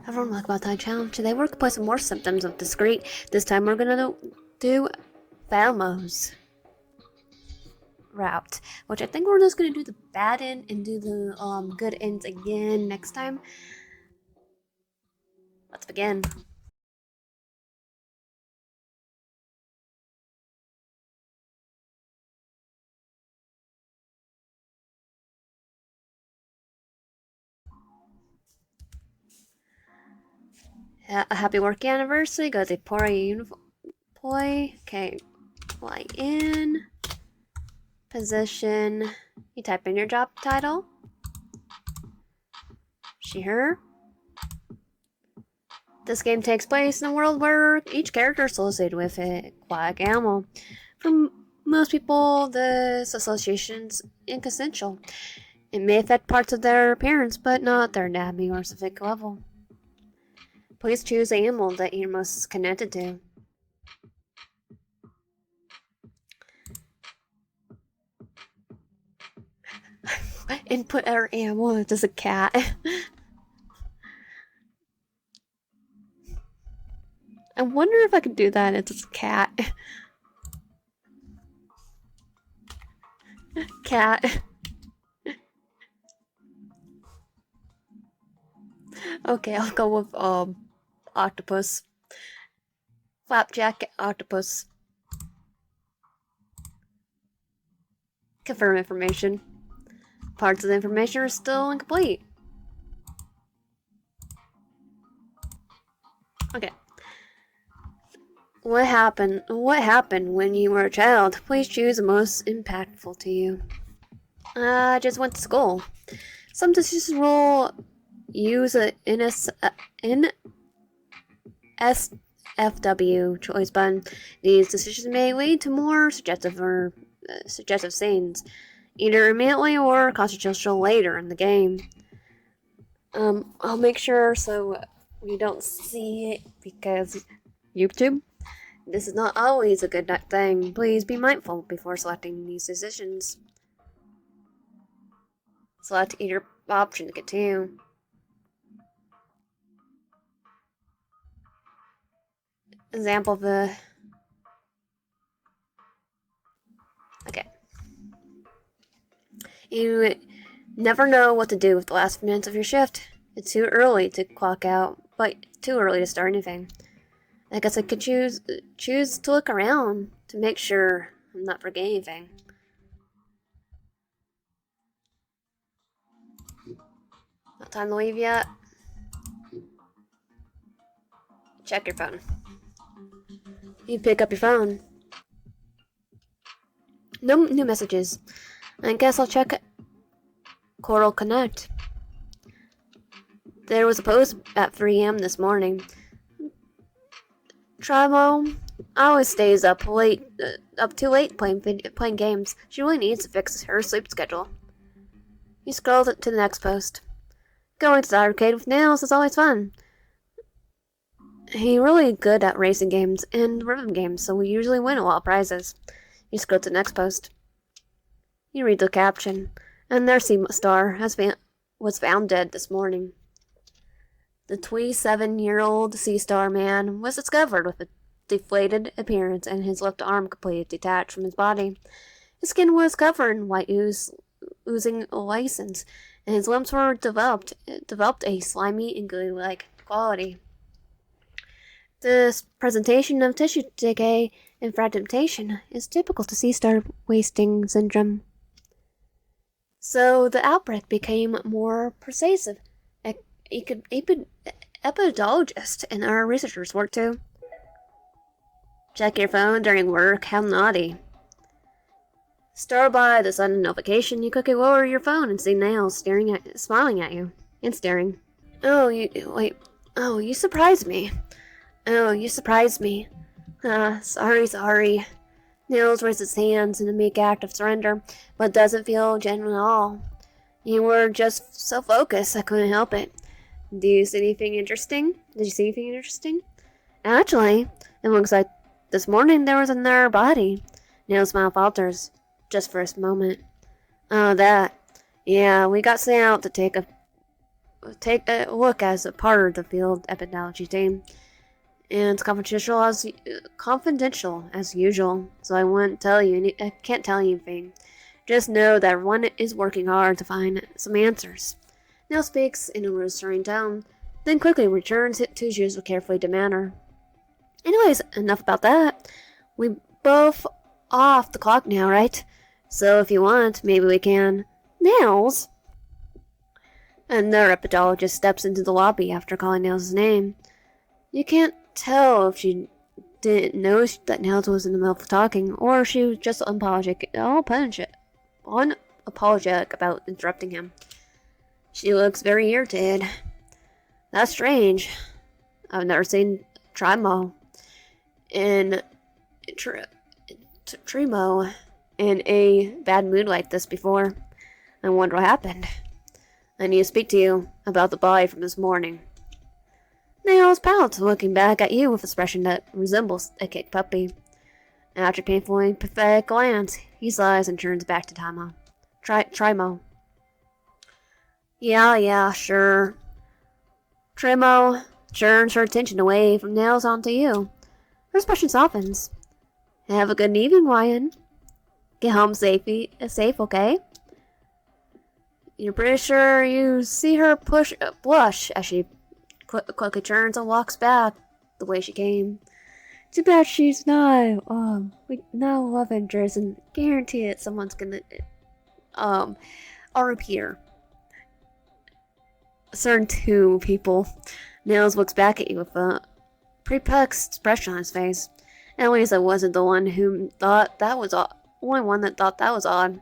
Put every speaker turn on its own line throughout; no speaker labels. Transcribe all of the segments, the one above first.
Everyone like about that challenge. Today we're gonna play some more symptoms of deceit. This time we're gonna do Thaumo's route, which I think we're just gonna do the bad end and do the good ends again next time. Let's begin. A happy work anniversary. Go to Poi. Okay, fly in. Position. You type in your job title. She, her. This game takes place in a world where each character is associated with a aquatic animal. For most people, this association's inconsequential. It may affect parts of their appearance, but not their anatomy or specific level. Please choose the animal that you're most connected to. Input our animal as a cat. I wonder if I could do that as a cat. Cat. Okay, I'll go with octopus. Flapjack octopus. Confirm information. Parts of the information are still incomplete. Okay. What happened when you were a child? Please choose the most impactful to you. I just went to school. Some decisions will use a NSFW choice button. These decisions may lead to more suggestive scenes, either immediately or consequential later in the game. I'll make sure so we don't see it because YouTube. This is not always a good thing. Please be mindful before selecting these decisions. Select either option to continue. Example of the... Okay. You never know what to do with the last few minutes of your shift. It's too early to clock out, but too early to start anything. I guess I could choose to look around to make sure I'm not forgetting anything. Not time to leave yet. Check your phone. You pick up your phone. No new messages. I guess I'll check Coral Connect. There was a post at 3 a.m. this morning. Thaumo always stays up too late playing games. She really needs to fix her sleep schedule. You scroll to the next post. Going to the arcade with Nails is always fun. He's really good at racing games and rhythm games, so we usually win a lot of prizes. You scroll to the next post. You read the caption, and their sea star was found dead this morning. The 27-year-old sea star man was discovered with a deflated appearance and his left arm completely detached from his body. His skin was covered in white ooze, oozing license, and his limbs were developed a slimy and gooey-like quality. This presentation of tissue decay and fragmentation is typical to sea star wasting syndrome. So the outbreak became more pervasive. Epidemiologists and our researchers work too. Check your phone during work. How naughty. Startled by the sudden notification, you quickly lower your phone and see Nails smiling at you, and staring. You surprised me. Oh, you surprised me. Sorry. Nails raises his hands in a meek act of surrender, but doesn't feel genuine at all. You were just so focused, I couldn't help it. Did you see anything interesting? Actually, it looks like this morning there was another body. Nail's smile falters, just for a moment. Oh, that. Yeah, we got sent out to take a take a look as a part of the field epidemiology team. And it's confidential as usual, so I won't tell you. I can't tell you anything. Just know that everyone is working hard to find some answers. Neil speaks in a reassuring tone, then quickly returns to his usual carefully manner. Anyways, enough about that. We both off the clock now, right? So if you want, maybe we can. Nails? Another epidologist steps into the lobby after calling Nails' name. You can't tell if she didn't know that Nails was in the middle of talking, or she was just unapologetic about interrupting him. She looks very irritated. That's strange. I've never seen Trimo in a bad mood like this before. I wonder what happened. I need to speak to you about the body from this morning. Nails pouts, looking back at you with an expression that resembles a kicked puppy. After a painfully pathetic glance, he sighs and turns back to Thaumo. Trimo. Yeah, sure. Trimo turns her attention away from Nails onto you. Her expression softens. Have a good evening, Ryan. Get home safe, okay? You're pretty sure you see her blush as she quickly turns and walks back the way she came. Too bad she's not, no love interest, and guarantee it someone's gonna, RP. Certain two people. Nails looks back at you with a perplexed expression on his face. At least I wasn't the one who thought that was only one that thought that was odd.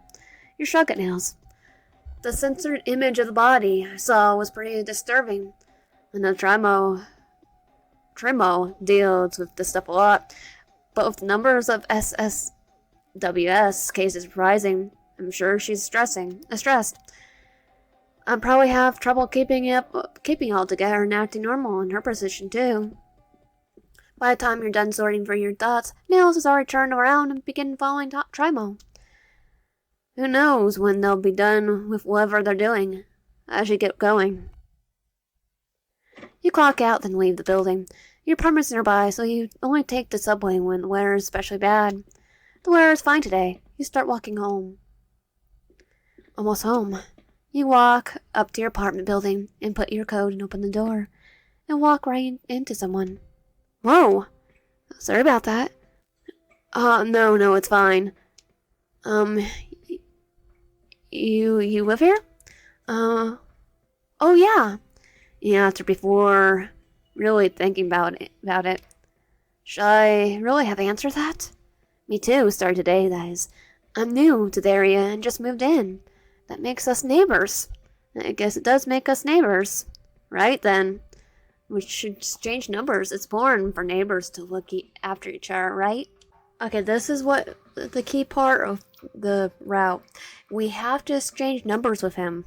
You shrug at Nails. The censored image of the body I saw was pretty disturbing. I know Trimo deals with this stuff a lot, but with the numbers of SSWS cases rising, I'm sure she's stressed. I probably have trouble keeping all together and acting normal in her position too. By the time you're done sorting for your thoughts, Nails has already turned around and begun following Trimo. Who knows when they'll be done with whatever they're doing as you get going. You clock out, then leave the building. Your apartment's nearby, so you only take the subway when the weather is especially bad. The weather is fine today. You start walking home. Almost home. You walk up to your apartment building, input your code, and open the door. And walk right into someone. Whoa! Sorry about that. No, it's fine. You live here? Oh yeah. You answered before really thinking about it. Should I really have answered that? Me too, started today, that is. I'm new to the area and just moved in. That makes us neighbors. I guess it does make us neighbors. Right then. We should exchange numbers. It's important for neighbors to look after each other, right? Okay, this is what the key part of the route. We have to exchange numbers with him.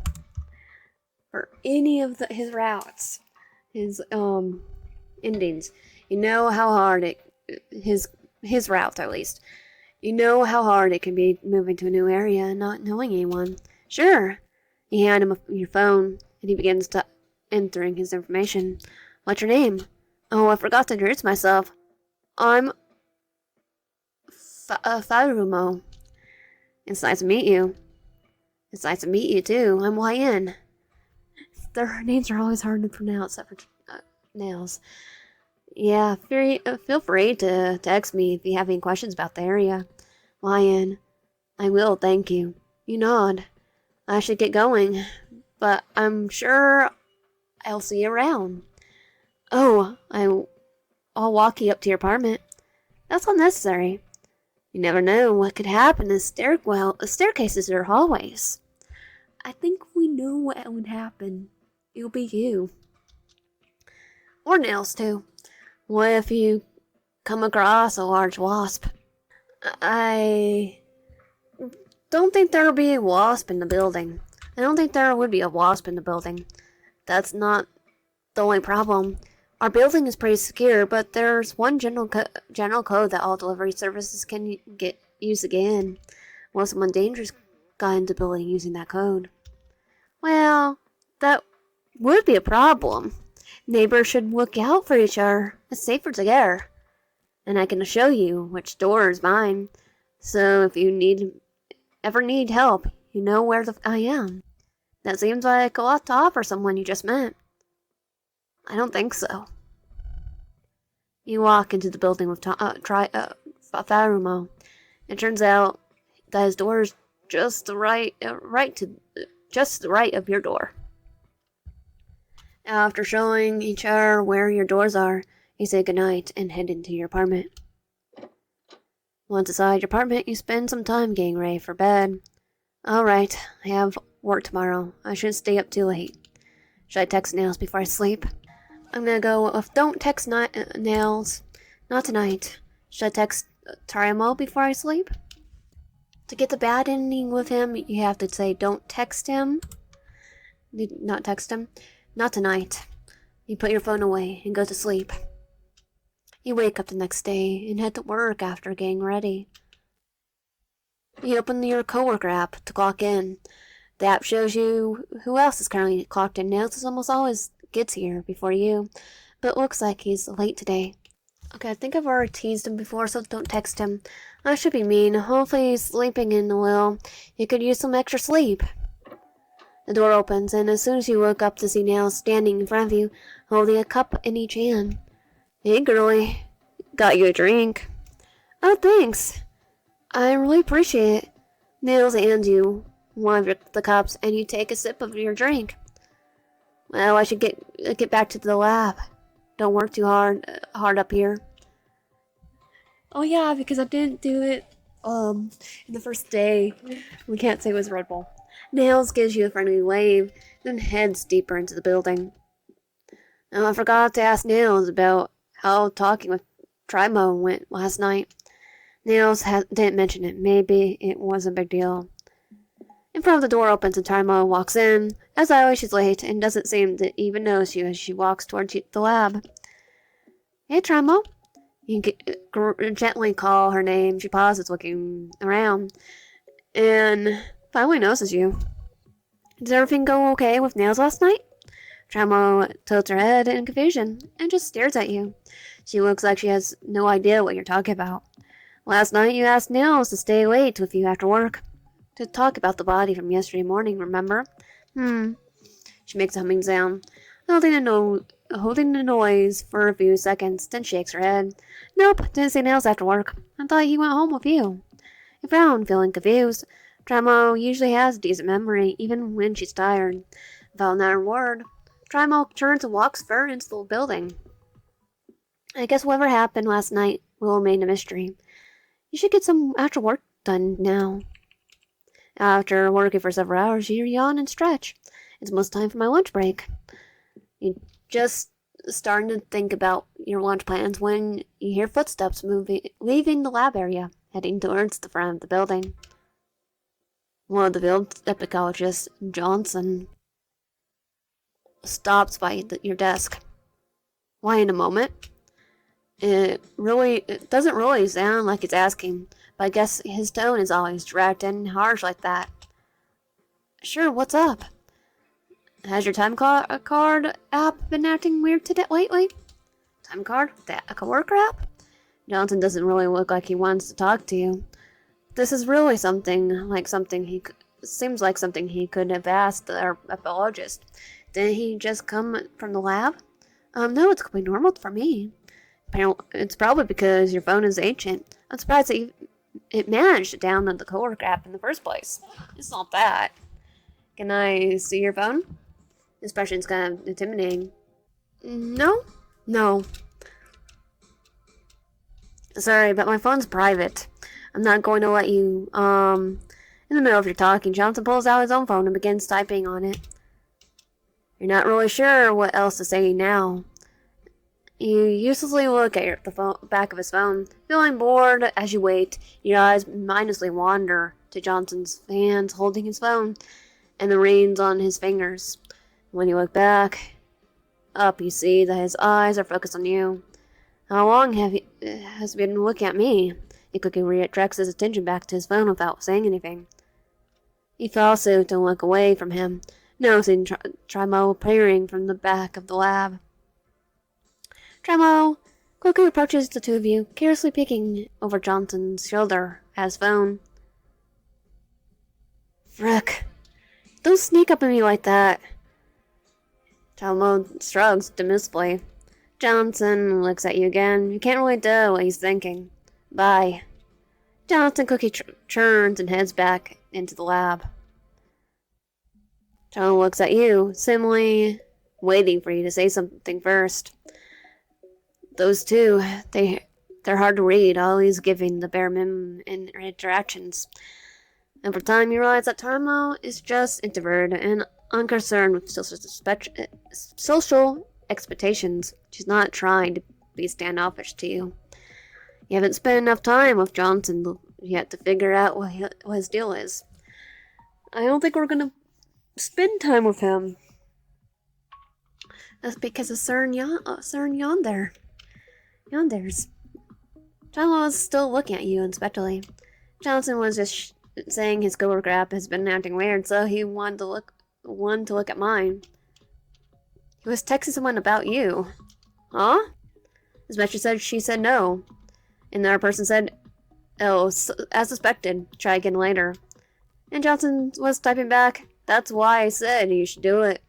For any of his routes. His endings. You know how hard his route at least. You know how hard it can be moving to a new area and not knowing anyone. Sure. You hand him your phone and he begins entering his information. What's your name? Oh, I forgot to introduce myself. I'm Thaumo. It's nice to meet you. It's nice to meet you too. I'm YN. Their names are always hard to pronounce except for Nails. Yeah, feel free to text me if you have any questions about the area. YN. I will, thank you. You nod. I should get going, but I'm sure I'll see you around. Oh, I'll walk you up to your apartment. That's unnecessary. You never know what could happen in staircases or hallways. I think we know what would happen. It'll be you. Or Nails, too. What if you come across a large wasp? I don't think there'll be a wasp in the building. I don't think there would be a wasp in the building. That's not the only problem. Our building is pretty secure, but there's one general code that all delivery services can use again. Well, someone dangerous got into the building using that code. Well, that would be a problem. Neighbors should look out for each other. It's safer together. And I can show you which door is mine. So if you ever need help, you know where I am. That seems like a lot to offer someone you just met. I don't think so. You walk into the building with Thaumo. It turns out that his door is just the right of your door. After showing each other where your doors are, you say goodnight and head into your apartment. Once inside your apartment, you spend some time getting ready for bed. Alright, I have work tomorrow. I shouldn't stay up too late. Should I text Nails before I sleep? I'm gonna go with don't text Nails. Not tonight. Should I text Thaumo before I sleep? To get the bad ending with him, you have to say don't text him. Not text him. Not tonight. You put your phone away and go to sleep. You wake up the next day and head to work after getting ready. You open your coworker app to clock in. The app shows you who else is currently clocked in. Nails almost always gets here before you, but it looks like he's late today. Okay, I think I've already teased him before, so don't text him. I should be mean. Hopefully he's sleeping in a little. He could use some extra sleep. The door opens, and as soon as you look up to see Nails standing in front of you, holding a cup in each hand. Hey, girlie. Got you a drink. Oh, thanks. I really appreciate it. Nails hands you one of the cups, and you take a sip of your drink. Well, I should get back to the lab. Don't work too hard up here. Oh yeah, because I didn't do it in the first day. We can't say it was Red Bull. Nails gives you a friendly wave, then heads deeper into the building. Oh, I forgot to ask Nails about how talking with Thaumo went last night. Nails didn't mention it. Maybe it wasn't a big deal. In front of the door opens and Thaumo walks in. As always, she's late and doesn't seem to even notice you as she walks towards the lab. Hey, Thaumo. You gently call her name. She pauses, looking around, and finally notices you. Did everything go okay with Nails last night? Thaumo tilts her head in confusion and just stares at you. She looks like she has no idea what you're talking about. Last night you asked Nails to stay late with you after work to talk about the body from yesterday morning, remember? She makes a humming sound, holding the noise for a few seconds, then shakes her head. Nope, didn't see Nails after work. I thought he went home with you. You frown, feeling confused. Thaumo usually has a decent memory, even when she's tired. Without another word, Thaumo turns and walks further into the building. I guess whatever happened last night will remain a mystery. You should get some after work done now. After working for several hours, you yawn and stretch. It's almost time for my lunch break. You just starting to think about your lunch plans when you hear footsteps leaving the lab area, heading towards the front of the building. One of the field epicologists, Johnson, stops by your desk. Why in a moment? It doesn't really sound like it's asking, but I guess his tone is always direct and harsh like that. Sure, what's up? Has your time card app been acting weird lately? Time card? A coworker app? Johnson doesn't really look like he wants to talk to you. This is really seems like something he could have asked our epidemiologist. Didn't he just come from the lab? No, it's completely normal for me. It's probably because your phone is ancient. I'm surprised that it managed to download the coworker app in the first place. It's not that. Can I see your phone? This question's kind of intimidating. No? No. Sorry, but my phone's private. I'm not going to let you, in the middle of your talking, Johnson pulls out his own phone and begins typing on it. You're not really sure what else to say now. You uselessly look at the back of his phone, feeling bored as you wait. Your eyes mindlessly wander to Johnson's hands holding his phone and the reins on his fingers. When you look back up, you see that his eyes are focused on you. How long has he been looking at me? He quickly redirects his attention back to his phone without saying anything. You follow suit and look away from him. noticing Thaumo peering from the back of the lab. Thaumo quickly approaches the two of you, carelessly peeking over Johnson's shoulder at his phone. Frick. Don't sneak up on me like that. Thaumo shrugs dismissively. Johnson looks at you again. You can't really tell what he's thinking. Bye. Johnson quickly turns and heads back into the lab. Thaumo looks at you, seemingly waiting for you to say something first. Those two, they're hard to read, always giving the bare minimum in interactions. And for time you realize that Thaumo is just introverted and unconcerned with social expectations. She's not trying to be standoffish to you. You haven't spent enough time with Johnson yet to figure out what his deal is. I don't think we're gonna spend time with him. That's because of Sir Yandere. Yandere's. Thaumo was still looking at you inspectfully. Johnson was just saying his coworker app has been acting weird, so he wanted to look at mine. He was texting someone about you. Huh? As she said no. And the other person said, oh, as suspected, try again later. And Johnson was typing back, that's why I said you should do it.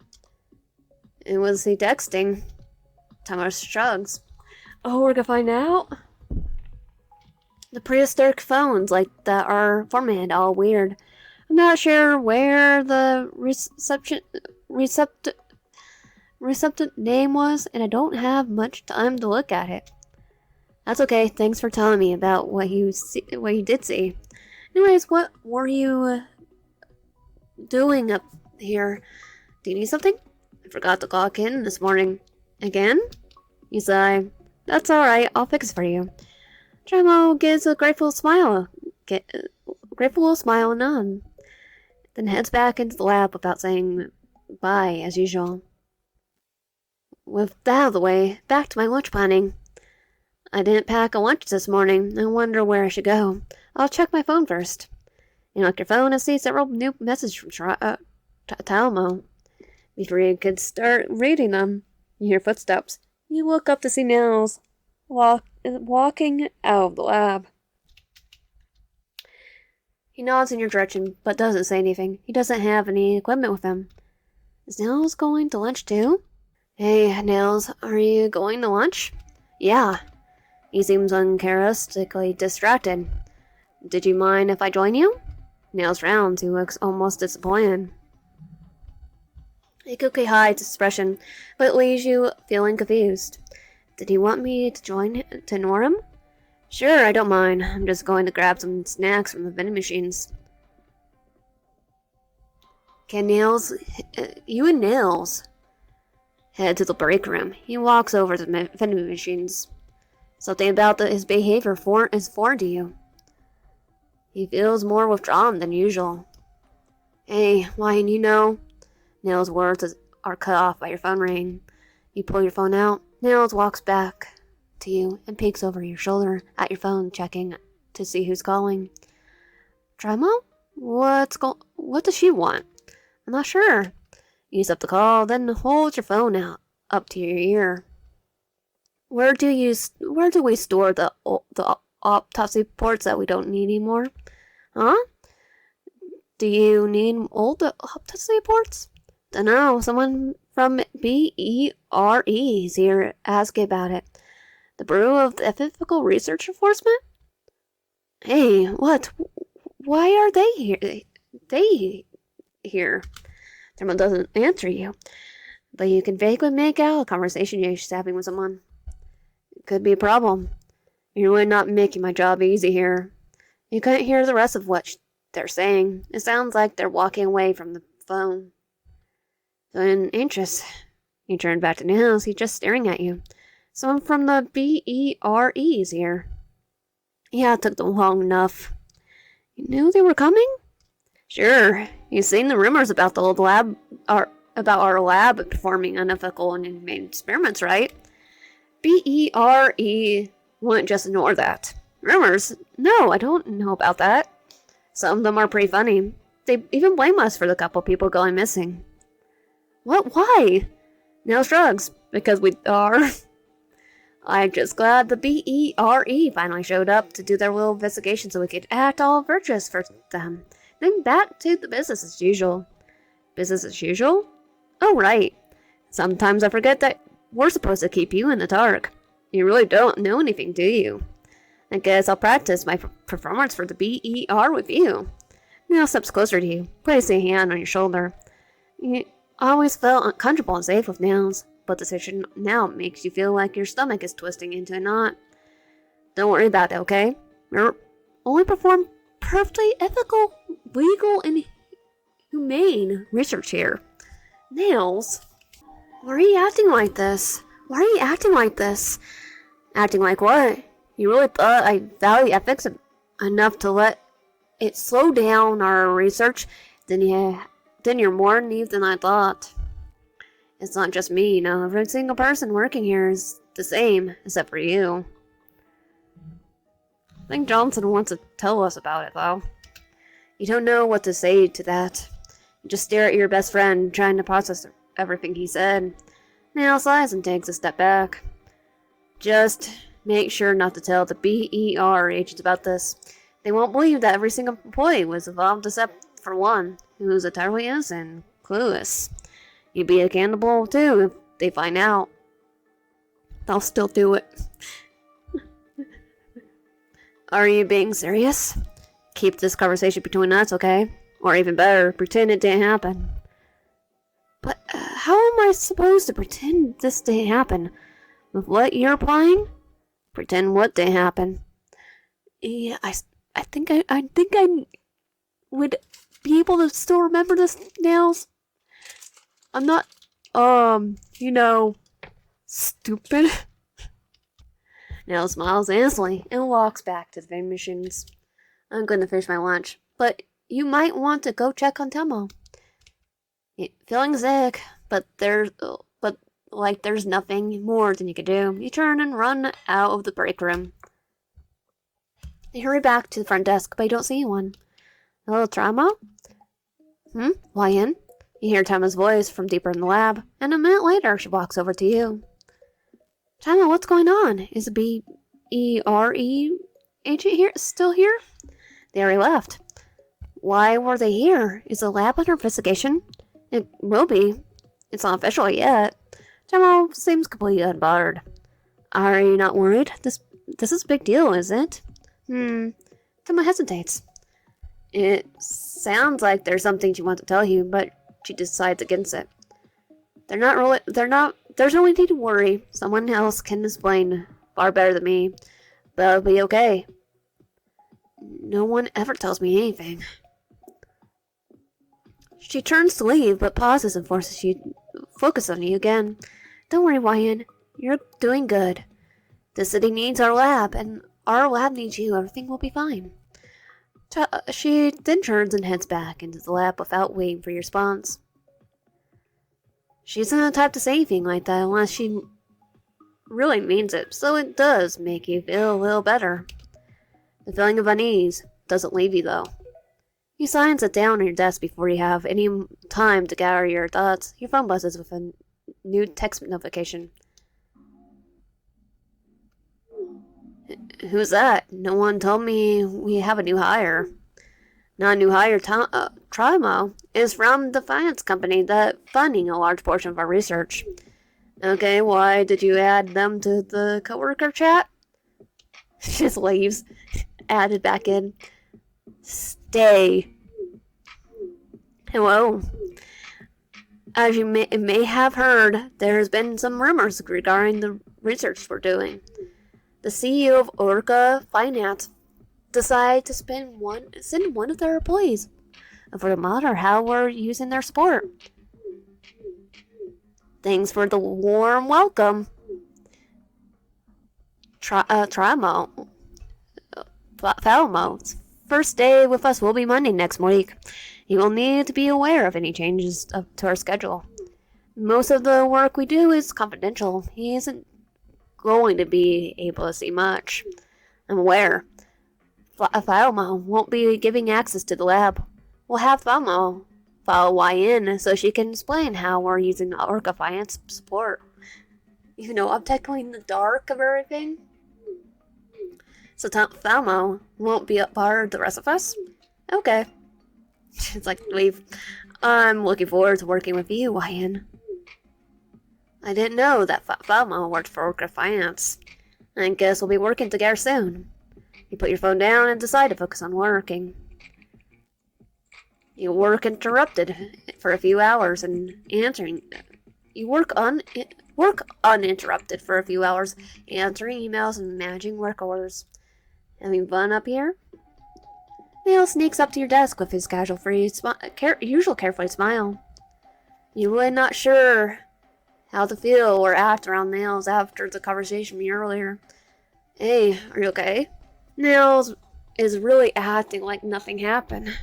And was he texting? Thaumo shrugs. Oh, we're gonna find out? The prehistoric phones like that are formatted all weird. I'm not sure where the receptive name was, and I don't have much time to look at it. That's okay. Thanks for telling me about what you did see. Anyways, what were you doing up here? Do you need something? I forgot to clock in this morning. Again? You sigh. That's alright. I'll fix it for you. Thaumo gives a grateful smile and nod, then heads back into the lab without saying bye as usual. With that out of the way, back to my lunch planning. I didn't pack a lunch this morning. I wonder where I should go. I'll check my phone first. You look your phone and see several new messages from Thaumo. Before you could start reading them, you hear footsteps. You look up to see Nils walking out of the lab. He nods in your direction, but doesn't say anything. He doesn't have any equipment with him. Is Nils going to lunch too? Hey, Nils, are you going to lunch? Yeah. He seems uncharacteristically distracted. Did you mind if I join you? Nils frowns. He looks almost disappointed. He quickly hides his expression, but leaves you feeling confused. Did he want me to ignore him? Sure, I don't mind. I'm just going to grab some snacks from the vending machines. You and Nils head to the break room. He walks over to the vending machines. Something about his behavior is foreign to you. He feels more withdrawn than usual. Hey, Lion, Nils' words are cut off by your phone ring. You pull your phone out. Nils walks back to you and peeks over your shoulder at your phone, checking to see who's calling. Thaumo? What does she want? I'm not sure. You accept the call, then hold your phone out up to your ear. Where do we store the autopsy reports that we don't need anymore? Huh? Do you need old autopsy reports? Dunno, someone from BERE is here asking about it. The Bureau of Ethical Research Enforcement? Hey, what? Why are they here? Thaumo doesn't answer you, but you can vaguely make out a conversation you're having with someone. It could be a problem. You're really not making my job easy here. You couldn't hear the rest of what they're saying. It sounds like they're walking away from the phone. So in interest, you turn back to Nils. He's just staring at you. Someone from the BERE is here. Yeah, it took them long enough. You knew they were coming? Sure. You've seen the rumors about the old lab, about our lab performing unethical and inhumane experiments, right? BERE wouldn't just ignore that. Rumors? No, I don't know about that. Some of them are pretty funny. They even blame us for the couple people going missing. What? Why? Now shrugs. Because we are. I'm just glad the BERE finally showed up to do their little investigation so we could act all virtuous for them. Then back to the business as usual. Business as usual? Oh, right. Sometimes I forget that we're supposed to keep you in the dark. You really don't know anything, do you? I guess I'll practice my performance for the BER with you. Now steps closer to you, place a hand on your shoulder. You always felt uncomfortable and safe with nails, but the situation now makes you feel like your stomach is twisting into a knot. Don't worry about it, okay? We're only perform perfectly ethical, legal, and humane research here. Nails? Why are you acting like this? Why are you acting like this? Acting like what? You really thought I value ethics enough to let it slow down our research? Then you're more naive than I thought. It's not just me, you know. Every single person working here is the same, except for you. I think Johnson wants to tell us about it, though. You don't know what to say to that. You just stare at your best friend, trying to process everything he said. Now sighs and takes a step back. Just make sure not to tell the BER agents about this. They won't believe that every single employee was involved except for one, who is entirely innocent and clueless. You'd be accountable too if they find out. They'll still do it. Are you being serious? Keep this conversation between us, okay? Or even better, pretend it didn't happen. But how am I supposed to pretend this didn't happen? With what you're applying? Pretend what didn't happen? Yeah, I think I would be able to still remember this, Nails. I'm not, stupid. Nails smiles innocently and walks back to the vending machines. I'm going to finish my lunch, but you might want to go check on Thaumo. Feeling sick, but there's nothing more than you can do. You turn and run out of the break room. You hurry back to the front desk, but you don't see anyone. Hello, Thaumo? Why in? You hear Thaumo's voice from deeper in the lab, and a minute later she walks over to you. Thaumo, what's going on? Is the BERE agent here still here? They already left. Why were they here? Is the lab under investigation? It will be. It's not official yet. Thaumo seems completely unbothered. Are you not worried? This is a big deal, isn't it? Thaumo hesitates. It sounds like there's something she wants to tell you, but she decides against it. There's no need to worry. Someone else can explain far better than me. But it'll be okay. No one ever tells me anything. She turns to leave, but pauses and forces you to focus on you again. Don't worry, Wyan. You're doing good. The city needs our lab, and our lab needs you. Everything will be fine. She then turns and heads back into the lab without waiting for your response. She isn't the type to say anything like that unless she really means it, so it does make you feel a little better. The feeling of unease doesn't leave you, though. You sigh and sit down on your desk before you have any time to gather your thoughts. Your phone buzzes with a new text notification. Who's that? No one told me we have a new hire. Not a new hire, Thaumo is from the finance company that's funding a large portion of our research. Okay, why did you add them to the coworker chat? She just leaves. Added back in. Stay. Hello. As you may have heard, there has been some rumors regarding the research we're doing. The CEO of Orca Finance decided to send one of their employees for the monitor how we're using their support. Thanks for the warm welcome. Thaumo's first day with us will be Monday next week. He will need to be aware of any changes to our schedule. Most of the work we do is confidential. He isn't going to be able to see much. I'm aware. Thaumo won't be giving access to the lab. We'll have Thaumo follow YN so she can explain how we're using the Orca Finance support. You know, I'm technically in the dark of everything. So Thaumo won't be a part of the rest of us? Okay. It's like, leave. I'm looking forward to working with you, YN. I didn't know that Thaumo worked for Orca Finance. I guess we'll be working together soon. You put your phone down and decide to focus on working. You work interrupted for a few hours and answering. You work uninterrupted for a few hours, answering emails and managing work orders. Having fun up here? Neil sneaks up to your desk with his usual carefree smile. You're really not sure how to feel or act around Nails after the conversation with me earlier. Hey, are you okay? Nails is really acting like nothing happened.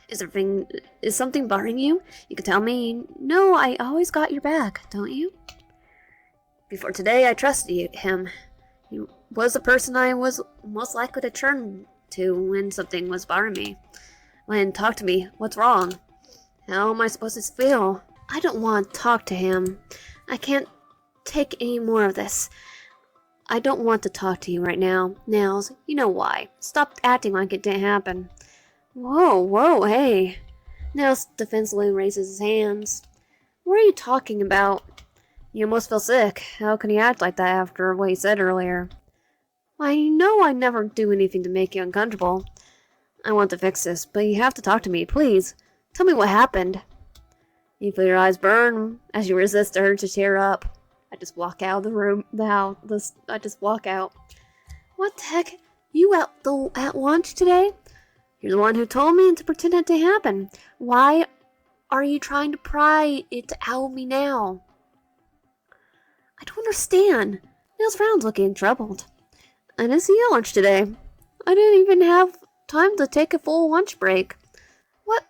Is something bothering you? You can tell me. No, I always got your back, don't you? Before today, I trusted him. He was the person I was most likely to turn to when something was bothering me. When talk to me, what's wrong? How am I supposed to feel? I don't want to talk to him. I can't take any more of this. I don't want to talk to you right now. Nails, you know why. Stop acting like it didn't happen. Whoa, hey. Nails defensively raises his hands. What are you talking about? You almost feel sick. How can you act like that after what you said earlier? I know I never do anything to make you uncomfortable. I want to fix this, but you have to talk to me, please. Tell me what happened. You feel your eyes burn as you resist the urge to tear up. I just walk out of the room. I just walk out. What the heck? You at lunch today? You're the one who told me to pretend it didn't happen. Why are you trying to pry it out of me now? I don't understand. Neil's frown's looking troubled. I didn't see you at lunch today. I didn't even have time to take a full lunch break. What?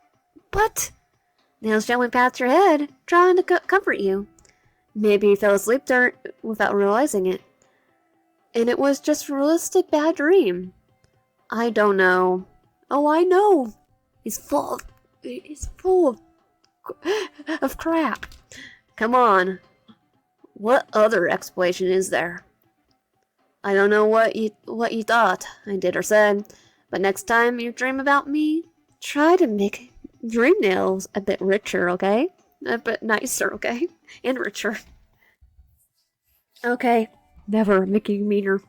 But... Nails gently pats your head, trying to comfort you. Maybe you fell asleep without realizing it. And it was just a realistic bad dream. I don't know. Oh, I know. He's full of crap. Come on. What other explanation is there? I don't know what you thought I did or said, but next time you dream about me, try to make dream nails a bit richer, okay? A bit nicer, okay? And richer. Okay, never making meaner.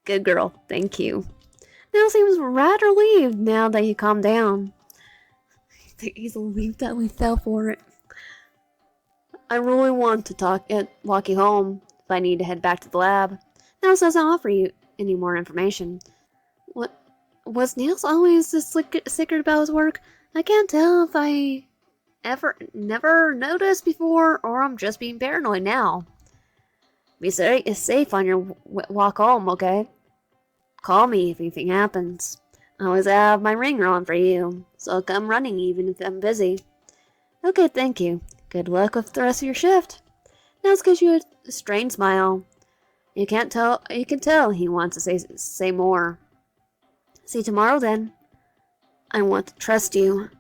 Good girl, thank you. Nail seems rather relieved now that you calmed down. He's relieved that we fell for it. I really want to walk you home if I need to head back to the lab. Nails doesn't offer you any more information. What? Was Nails always this secret about his work? I can't tell if I never noticed before or I'm just being paranoid now. Be safe on your walk home, okay? Call me if anything happens. I always have my ringer on for you, so I'll come running even if I'm busy. Okay, thank you. Good luck with the rest of your shift. Nails gives you a strange smile. You can tell he wants to say more. See you tomorrow then. I want to trust you.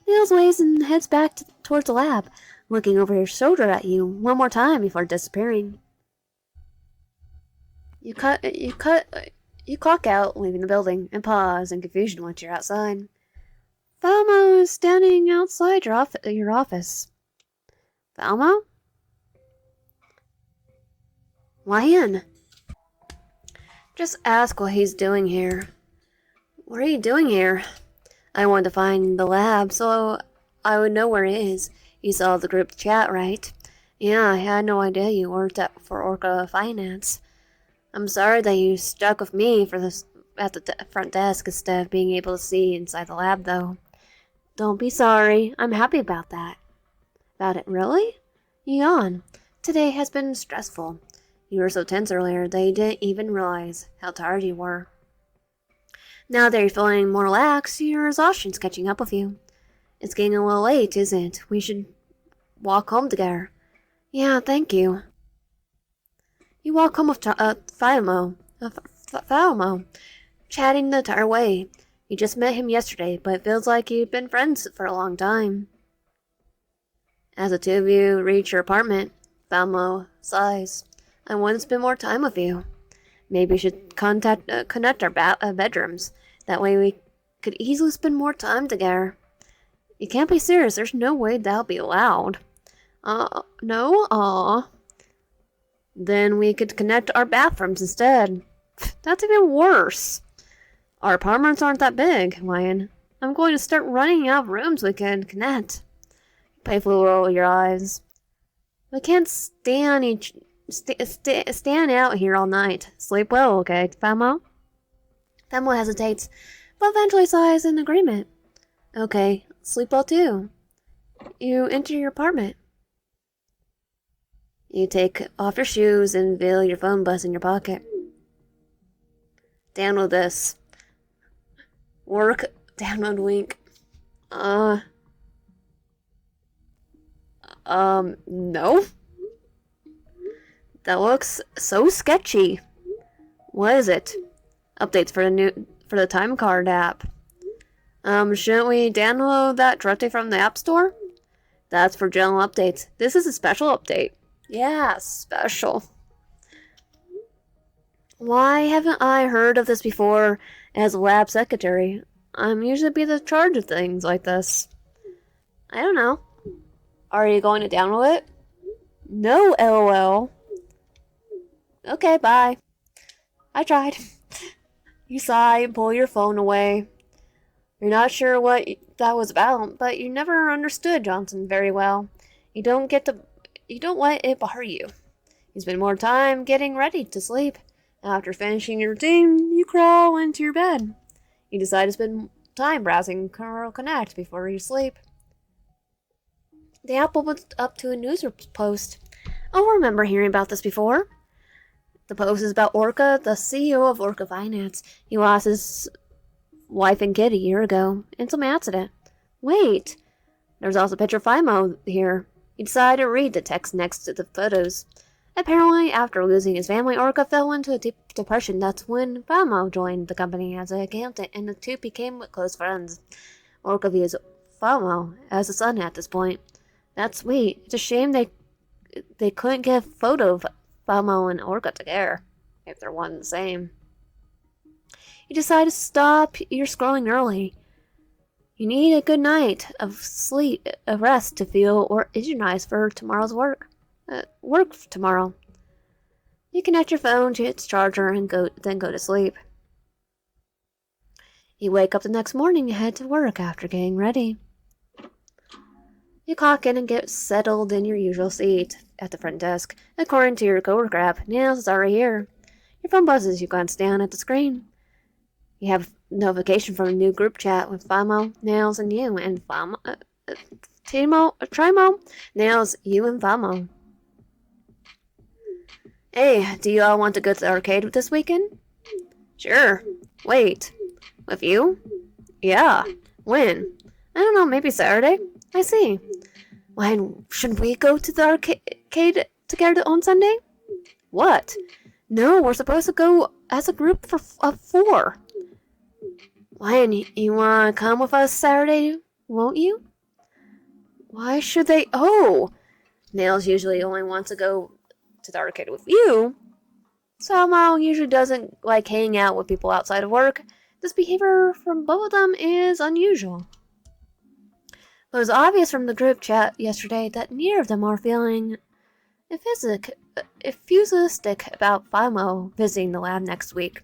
Nails waves and heads back towards the lab, looking over his shoulder at you one more time before disappearing. You clock out, leaving the building, and pause in confusion once you're outside. Thaumo is standing outside your office. Thaumo? Why in? Just ask what he's doing here. What are you doing here? I wanted to find the lab so I would know where it is. You saw the group chat, right? Yeah, I had no idea you worked for Orca Finance. I'm sorry that you stuck with me at the front desk instead of being able to see inside the lab, though. Don't be sorry. I'm happy about that. About it, really? You yawn. Today has been stressful. You were so tense earlier that you didn't even realize how tired you were. Now that you're feeling more relaxed, your exhaustion's catching up with you. It's getting a little late, isn't it? We should walk home together. Yeah, thank you. You walk home with Thaumo, chatting the entire way. You just met him yesterday, but it feels like you've been friends for a long time. As the two of you reach your apartment, Thaumo sighs. I want to spend more time with you. Maybe we should connect our bedrooms. That way we could easily spend more time together. You can't be serious. There's no way that'll be allowed. No? Aw. Then we could connect our bathrooms instead. That's even worse. Our apartments aren't that big, Ryan. I'm going to start running out of rooms we can connect. Playfully roll your eyes. We can't stand out here all night. Sleep well, okay, Thaumo? Thaumo hesitates, but eventually sighs in agreement. Okay, sleep well too. You enter your apartment. You take off your shoes and feel your phone buzz in your pocket. Download this. Work. Download link. No. That looks so sketchy. What is it? Updates for the time card app. Shouldn't we download that directly from the App Store? That's for general updates. This is a special update. Yeah, special. Why haven't I heard of this before as a lab secretary? I'm usually be the charge of things like this. I don't know. Are you going to download it? No, LOL. Okay, bye. I tried. You sigh and pull your phone away. You're not sure what that was about, but you never understood Johnson very well. You don't let it bother you. You spend more time getting ready to sleep. After finishing your routine, you crawl into your bed. You decide to spend time browsing Curl Connect before you sleep. The app opens up to a news post. Oh, I remember hearing about this before. The post is about Orca, the CEO of Orca Finance. He lost his wife and kid a year ago in some accident. Wait, there's also a picture of Thaumo here. He decided to read the text next to the photos. Apparently, after losing his family, Orca fell into a deep depression. That's when Thaumo joined the company as an accountant, and the two became close friends. Orca views Thaumo as a son at this point. That's sweet. It's a shame they couldn't get a photo of Thaumo and Orca together, if they're one and the same. You decide to stop your scrolling early. You need a good night of sleep, of rest to feel energized for tomorrow's work. Work tomorrow. You connect your phone to its charger and then go to sleep. You wake up the next morning and head to work after getting ready. You clock in and get settled in your usual seat at the front desk. According to your coworker app, Nails is already here. Your phone buzzes. You glance down at the screen. You have notification from a new group chat with Thaumo, Nails, and you, and Trimo, Nails, you, and Thaumo. Hey, do you all want to go to the arcade this weekend? Sure. Wait. With you? Yeah. When? I don't know, maybe Saturday? I see. When should we go to the arcade together on Sunday? What? No, we're supposed to go as a group of 4. When you want to come with us Saturday, won't you? Why should they? Oh! Nails usually only wants to go to the arcade with you. Thaumo usually doesn't like hanging out with people outside of work. This behavior from both of them is unusual. It was obvious from the group chat yesterday that neither of them are feeling enthusiastic about Thaumo visiting the lab next week.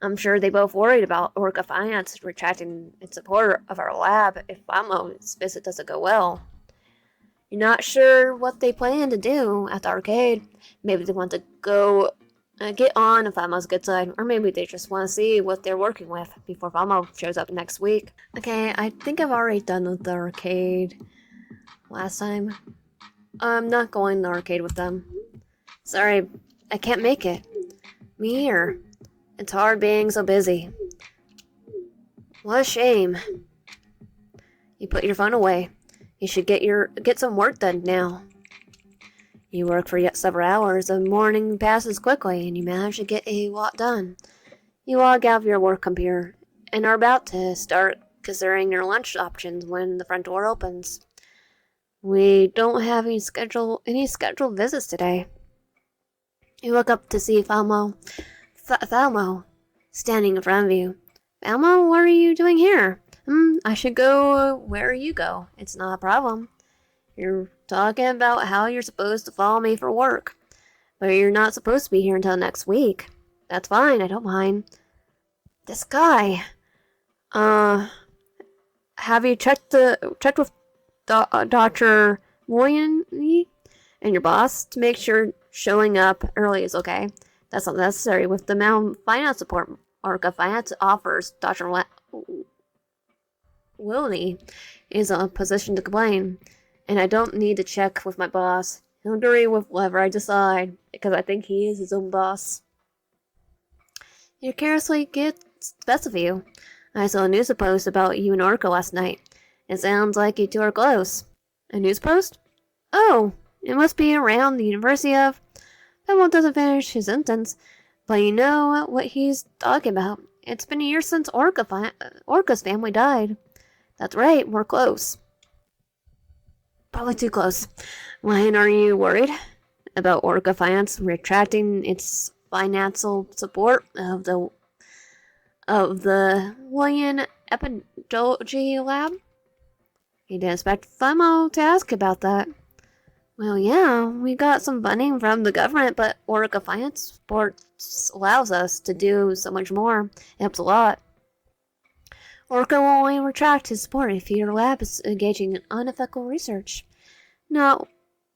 I'm sure they both worried about Orca Finance retracting its support of our lab if Thaumo's visit doesn't go well. You're not sure what they plan to do at the arcade. Maybe they want to go get on Thaumo's good side, or maybe they just want to see what they're working with before Thaumo shows up next week. Okay, I think I've already done with the arcade last time. I'm not going to the arcade with them. Sorry, I can't make it. Me either. It's hard being so busy. What a shame. You put your phone away. You should get some work done now. You work for yet several hours. The morning passes quickly, and you manage to get a lot done. You log out of your work computer and are about to start considering your lunch options when the front door opens. We don't have any scheduled visits today. You look up to see Thaumo, standing in front of you. Thaumo, what are you doing here? I should go where you go. It's not a problem. You're talking about how you're supposed to follow me for work, but you're not supposed to be here until next week. That's fine, I don't mind. This guy. Have you checked with Dr. William and your boss to make sure showing up early is okay? That's not necessary. With the amount of finance support Orca Finance offers, Dr. Wilney is in a position to complain, and I don't need to check with my boss. He'll agree with whatever I decide, because I think he is his own boss. You carelessly get the best of you. I saw a news post about you and Orca last night. It sounds like you two are close. A news post? Oh, it must be around the University of... Someone doesn't finish his sentence, but you know what he's talking about. It's been a year since Orca's family died. That's right, we're close. Probably too close. When are you worried about Orca Finance retracting its financial support of the William Epidology Lab? You didn't expect Thaumo to ask about that. Well, yeah, we got some funding from the government, but Orca Finance support allows us to do so much more. It helps a lot. Orca will only retract his support if your lab is engaging in unethical research. No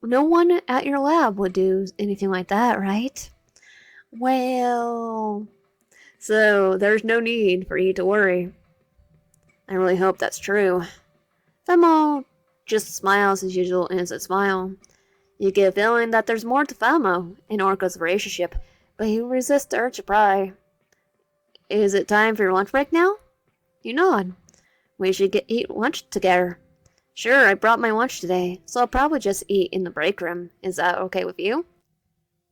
one at your lab would do anything like that, right? Well... So, there's no need for you to worry. I really hope that's true. Thaumo just smiles as usual and ends a smile. You get a feeling that there's more to Thaumo and Orca's relationship, but he resists the urge to pry. Is it time for your lunch break now? You nod. We should eat lunch together. Sure, I brought my lunch today, so I'll probably just eat in the break room. Is that okay with you?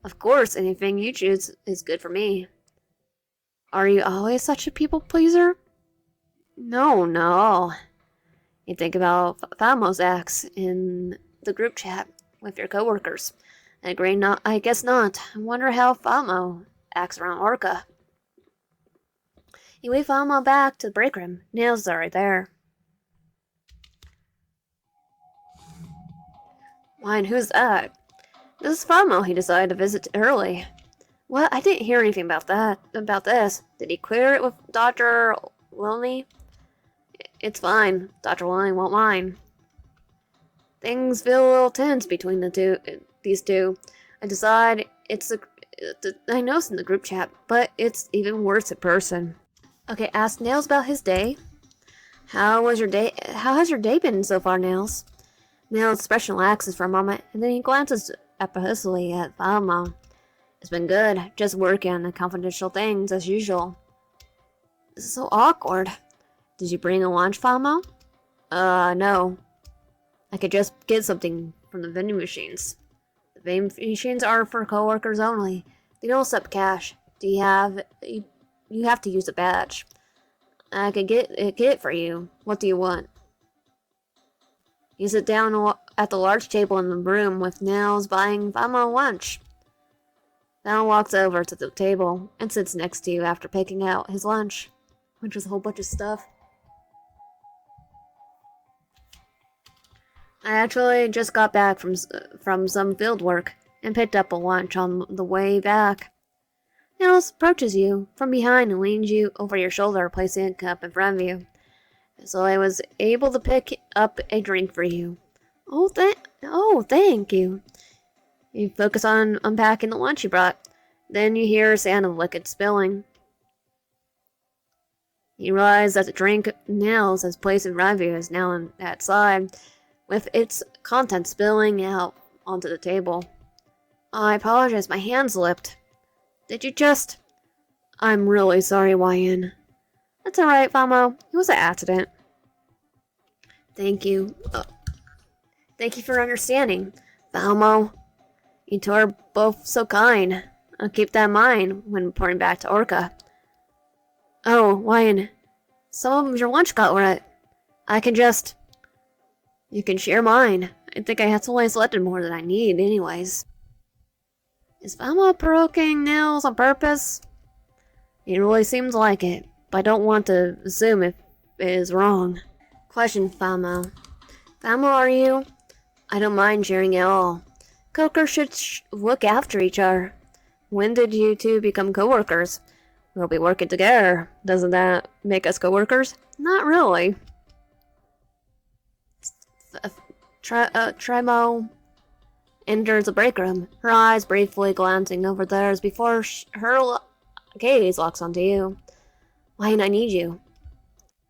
Of course, anything you choose is good for me. Are you always such a people pleaser? No. You think about Thaumo's acts in the group chat with your coworkers. I guess not. I wonder how Thaumo acts around Orca. You lead Thaumo back to the break room. Nails are right there. Why, and who's that? This is Thaumo. He decided to visit early. What? I didn't hear anything about this. Did he clear it with Dr. Wilney? It's fine. Dr. Wilney won't mind. Things feel a little tense between these two. I noticed in the group chat, but it's even worse in person. Okay, ask Nails about his day. How has your day been so far, Nails? Nails' expression relaxes for a moment, and then he glances apprehensively at Thaumo. It's been good, just working on the confidential things as usual. This is so awkward. Did you bring a lunch, Thaumo? No. I could just get something from the vending machines. The vending machines are for coworkers only. They don't accept cash. You have to use a badge. I could get it for you. What do you want? You sit down at the large table in the room with Nails buying Thaumo lunch. Thaumo walks over to the table and sits next to you after picking out his lunch, which was a whole bunch of stuff. I actually just got back from some field work and picked up a lunch on the way back. Nails approaches you from behind and leans you over your shoulder, placing a cup in front of you. So I was able to pick up a drink for you. Oh, thank you. You focus on unpacking the lunch you brought. Then you hear a sound of liquid spilling. You realize that the drink Nails has placed in front of you is now outside, with its contents spilling out onto the table. I apologize, my hand slipped. Did you just... I'm really sorry, Wyan. That's alright, Thaumo. It was an accident. Thank you. Thank you for understanding, Thaumo. You two are both so kind. I'll keep that in mind when reporting back to Orca. Oh, Wyan, Some of them's your lunch gauntlet. I can just... You can share mine. I think I have only selected more than I need anyways. Is Thaumo poking nails on purpose? It really seems like it, but I don't want to assume if it is wrong. Question, Thaumo. Thaumo, are you? I don't mind sharing at all. Coworkers should look after each other. When did you two become coworkers? We'll be working together. Doesn't that make us coworkers? Not really. Thaumo enters the break room, her eyes briefly glancing over theirs before her gaze locks onto you. Why did I need you?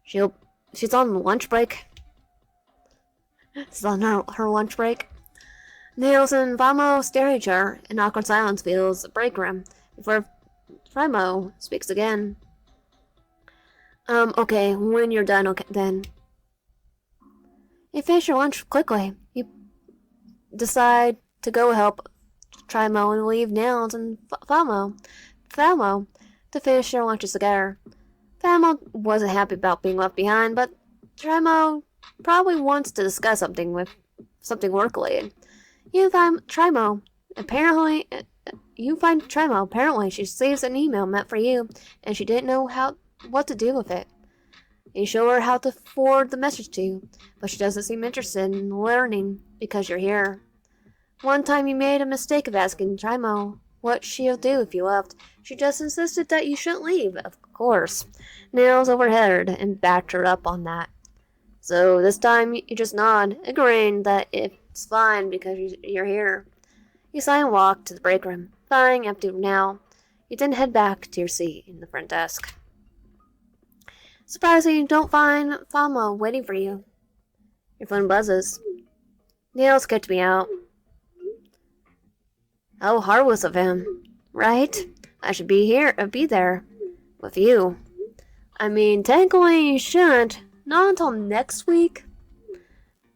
She's on lunch break. She's on her lunch break. Nails and Thaumo stare at each other. An awkward silence fills the break room before Thaumo speaks again. Okay, when you're done, okay, then. You finish your lunch quickly. You decide to go help Thaumo and leave Nails and Thaumo to finish their lunches together. Thaumo wasn't happy about being left behind, but Thaumo probably wants to discuss something work-related. You find Thaumo. Apparently, she saves an email meant for you, and she didn't know what to do with it. You show her how to forward the message to you, but she doesn't seem interested in learning because you're here. One time you made a mistake of asking Thaumo what she'll do if you left. She just insisted that you shouldn't leave, of course. Nails overheard and backed her up on that. So this time you just nod, agreeing that it's fine because you're here. You sigh and walk to the break room, finding empty now. You then head back to your seat in the front desk. Surprising you don't find Thaumo waiting for you. Your phone buzzes. Nails skipped me out. How heartless of him, right? I should be there, with you. I mean, technically you shouldn't. Not until next week.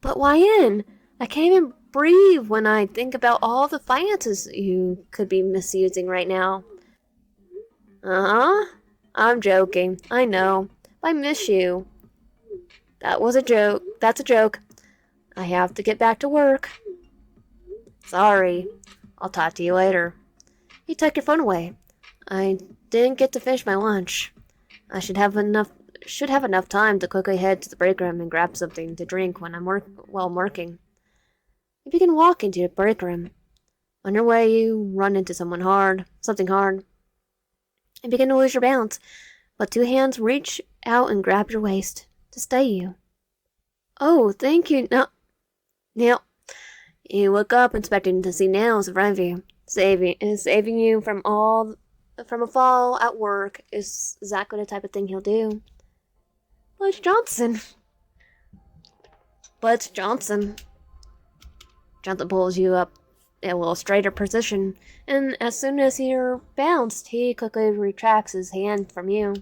But why in? I can't even breathe when I think about all the finances you could be misusing right now. Uh-huh. I'm joking. I know. I miss you. That was a joke. That's a joke. I have to get back to work. Sorry. I'll talk to you later. You took your phone away. I didn't get to finish my lunch. I should have enough time to quickly head to the break room and grab something to drink while I'm working. You begin walking to the break room. On your way, you run into something hard, and begin to lose your balance, but two hands reach out and grab your waist to stay you. Oh, thank you. No. Nail. You look up, expecting to see Nails in front of you. Saving you from a fall at work is exactly the type of thing he'll do. Butch Johnson. Johnson pulls you up in a little straighter position, and as soon as you're bounced, he quickly retracts his hand from you.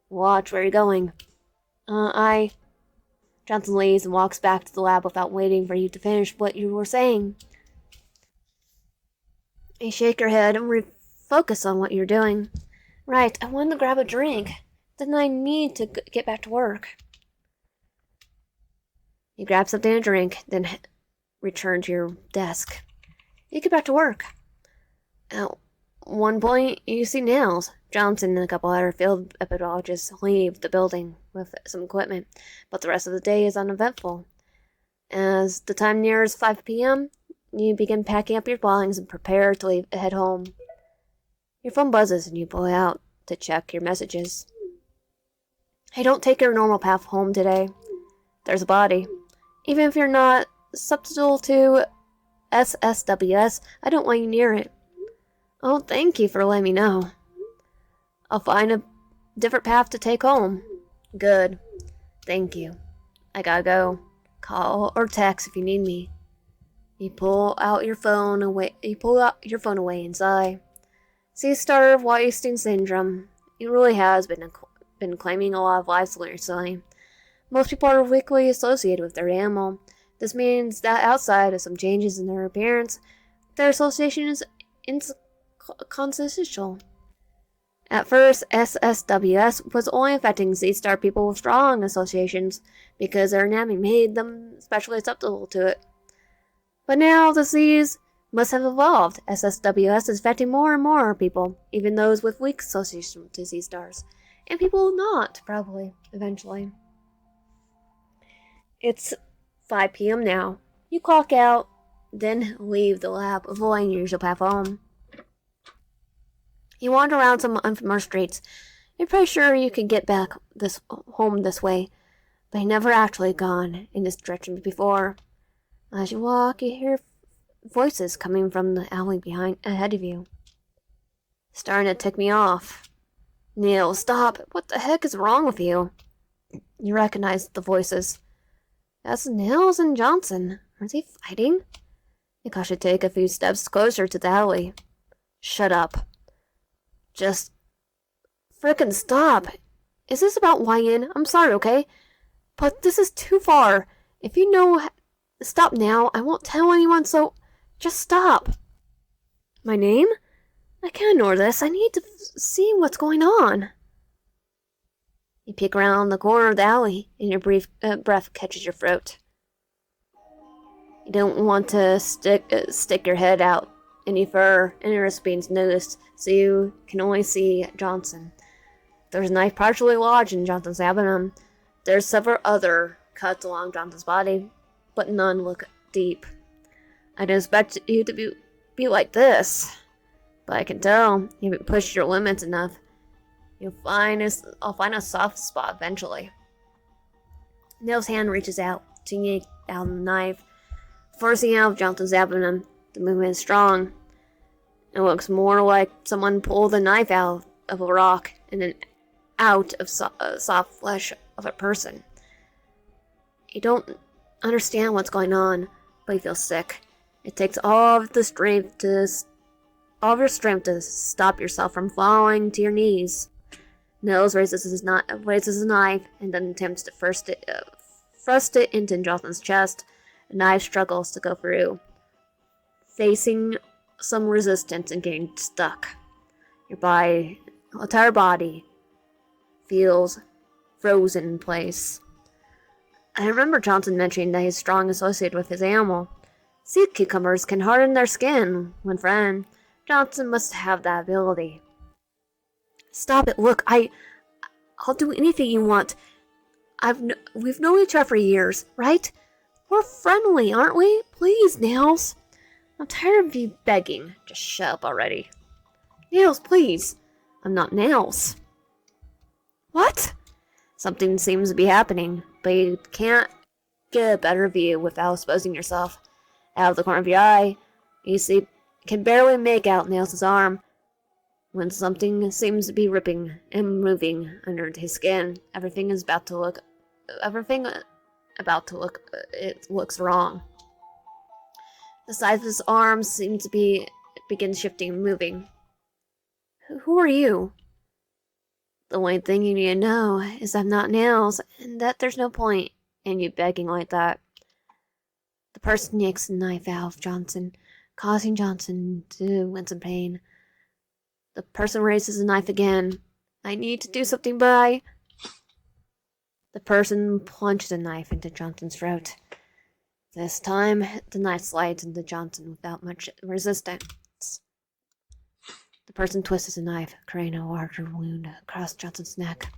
Watch where you're going. Johnson leaves and walks back to the lab without waiting for you to finish what you were saying. You shake your head and refocus on what you're doing. Right, I wanted to grab a drink. Then I need to get back to work. You grab something to drink, then return to your desk. You get back to work. At one point, you see Nails. Johnson and a couple other field epidemiologists leave the building with some equipment, but the rest of the day is uneventful. As the time nears 5 p.m., you begin packing up your belongings and prepare to head home. Your phone buzzes and you pull it out to check your messages. Hey, don't take your normal path home today. There's a body. Even if you're not susceptible to SSWS, I don't want you near it. Oh, thank you for letting me know. I'll find a different path to take home. Good. Thank you. I gotta go. Call or text if you need me. You pull your phone away and sigh. See, start of wasting syndrome. It really has been claiming a lot of lives recently. Most people are weakly associated with their animal. This means that outside of some changes in their appearance, their association is inconsequential. At first, SSWS was only affecting Z-Star people with strong associations because their anatomy made them especially susceptible to it. But now the Z's must have evolved. SSWS is affecting more and more people, even those with weak association to Z-Stars. And people not, probably, eventually. It's 5 p.m. now. You clock out, then leave the lab, avoiding your usual path home. You wander around some unfamiliar streets. You're pretty sure you can get back home this way, but you've never actually gone in this direction before. As you walk, you hear voices coming from the alley ahead of you. Starting to tick me off. Neil, stop! What the heck is wrong with you? You recognize the voices. That's Nils and Johnson. Are they fighting? I think I should take a few steps closer to the alley. Shut up. Just frickin' stop. Is this about YN? I'm sorry, okay? But this is too far. If you know, stop now. I won't tell anyone, so just stop. My name? I can't ignore this. I need to see what's going on. You peek around the corner of the alley, and your breath catches your throat. You don't want to stick your head out any further, and your risk being noticed, so you can only see Johnson. There's a knife partially lodged in Johnson's abdomen. There's several other cuts along Johnson's body, but none look deep. I didn't expect you to be like this, but I can tell you haven't pushed your limits enough. I'll find a soft spot eventually. Neil's hand reaches out to yank out the knife, forcing out of Johnson's abdomen. The movement is strong. It looks more like someone pulled the knife out of a rock and then out of soft flesh of a person. You don't understand what's going on, but you feel sick. It takes all of your strength to stop yourself from falling to your knees. Nils raises his knife and then attempts to thrust it into Johnson's chest. The knife struggles to go through, facing some resistance and getting stuck. Your entire body feels frozen in place. I remember Johnson mentioning that he's strong associated with his animal. Sea cucumbers can harden their skin when friend. Johnson must have that ability. Stop it! Look, I'll do anything you want. We've known each other for years, right? We're friendly, aren't we? Please, Nails. I'm tired of you begging. Just shut up already. Nails, please. I'm not Nails. What? Something seems to be happening, but you can't get a better view without exposing yourself. Out of the corner of your eye, you can barely make out Nails' arm. When something seems to be ripping and moving under his skin, everything it looks wrong. The size of his arms seems to begin shifting and moving. Who are you? The only thing you need to know is I'm not Nails, and that there's no point in you begging like that. The person yanks the knife out of Johnson, causing Johnson to wince in pain. The person raises the knife again. I need to do something, but The person plunges a knife into Johnson's throat. This time, the knife slides into Johnson without much resistance. The person twists the knife, creating a larger wound across Johnson's neck.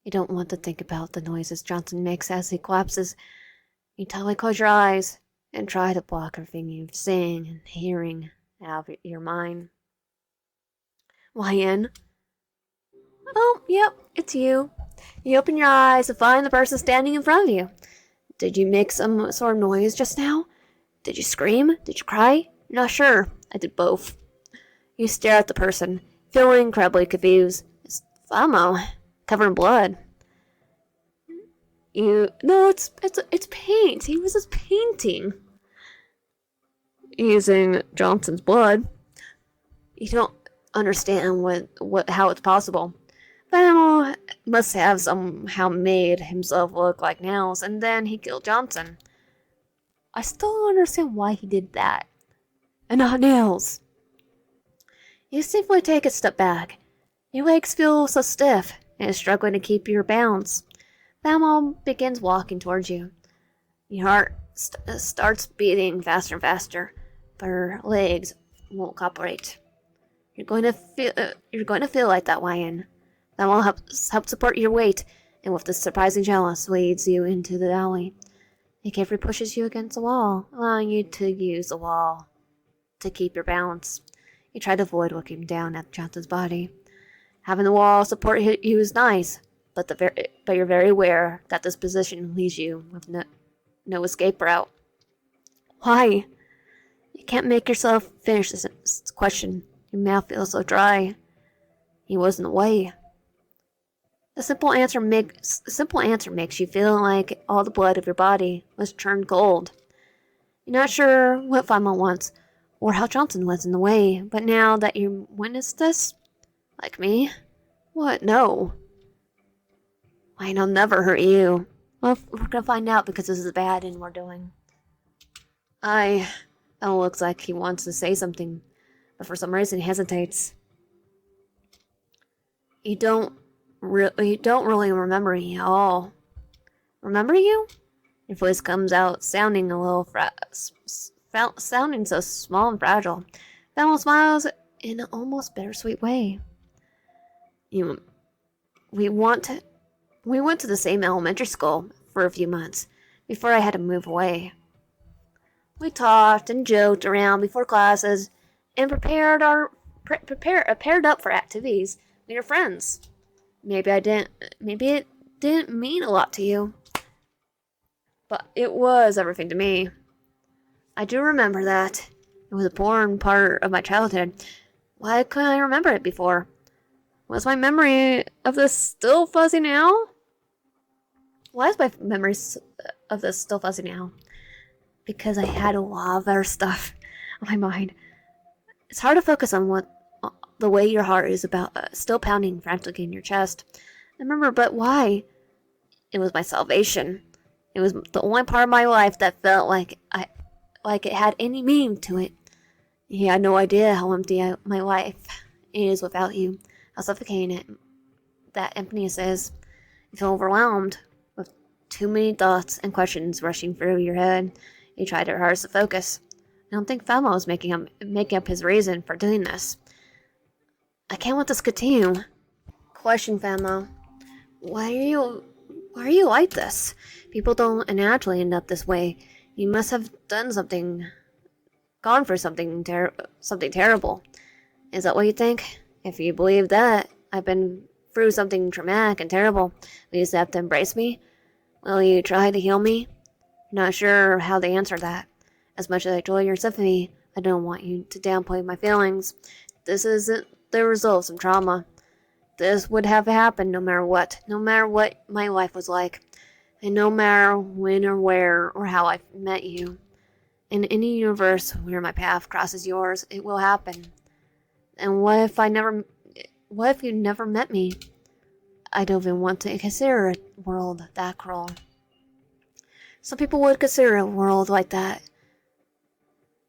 You don't want to think about the noises Johnson makes as he collapses. You tightly close your eyes and try to block everything you're seeing and hearing out of your mind. YN. Oh, yep, it's you. You open your eyes to find the person standing in front of you. Did you make some sort of noise just now? Did you scream? Did you cry? You're not sure. I did both. You stare at the person, feeling incredibly confused. It's Thaumo, covered in blood. No, it's paint. He was just painting using Johnson's blood. You don't understand how it's possible. Thaumo must have somehow made himself look like Nails, and then he killed Johnson. I still don't understand why he did that. And not Nails. You safely take a step back. Your legs feel so stiff and struggling to keep your balance. Thaumo begins walking towards you. Your heart starts beating faster and faster, but her legs won't cooperate. You're going to feel like that, Wyan. That will help support your weight, and with this surprising chalice leads you into the alley. It carefully pushes you against the wall, allowing you to use the wall to keep your balance. You try to avoid looking down at Jonathan's body. Having the wall support you is nice, but you're very aware that this position leaves you with no escape route. Why? You can't make yourself finish this question. Your mouth feels so dry. He was in the way. The simple answer makes you feel like all the blood of your body was turned cold. You're not sure what Thaumo wants, or how Johnson was in the way, but now that you witnessed this, like me, what? No. I'll never hurt you. Well, we're gonna find out because this is bad and we're doing. That looks like he wants to say something, but for some reason he hesitates. You don't really remember me at all. Remember you? Your voice comes out sounding a little sounding so small and fragile. Thaumo smiles in an almost bittersweet way. We went to the same elementary school for a few months before I had to move away. We talked and joked around before classes and paired up for activities with your friends. Maybe it didn't mean a lot to you, but it was everything to me. I do remember that. It was a important part of my childhood. Why couldn't I remember it before? Was my memory of this still fuzzy now? Why is my memory of this still fuzzy now? Because I had a lot of other stuff on my mind. It's hard to focus on the way your heart is still pounding frantically in your chest. I remember, but why? It was my salvation. It was the only part of my life that felt like it had any meaning to it. You had no idea how empty my life is without you. How suffocating that emptiness is. You feel overwhelmed with too many thoughts and questions rushing through your head. You tried your hardest to focus. I don't think Thaumo is making up his reason for doing this. I can't let this continue. Question, Thaumo. Why are you like this? People don't naturally end up this way. You must have gone for something terrible. Is that what you think? If you believe that I've been through something traumatic and terrible, will you have to embrace me? Will you try to heal me? I'm not sure how to answer that. As much as I enjoy your sympathy, I don't want you to downplay my feelings. This isn't the result of some trauma. This would have happened no matter what my life was like, and no matter when or where or how I met you. In any universe where my path crosses yours, it will happen. And what if you never met me? I don't even want to consider a world that cruel. Some people would consider a world like that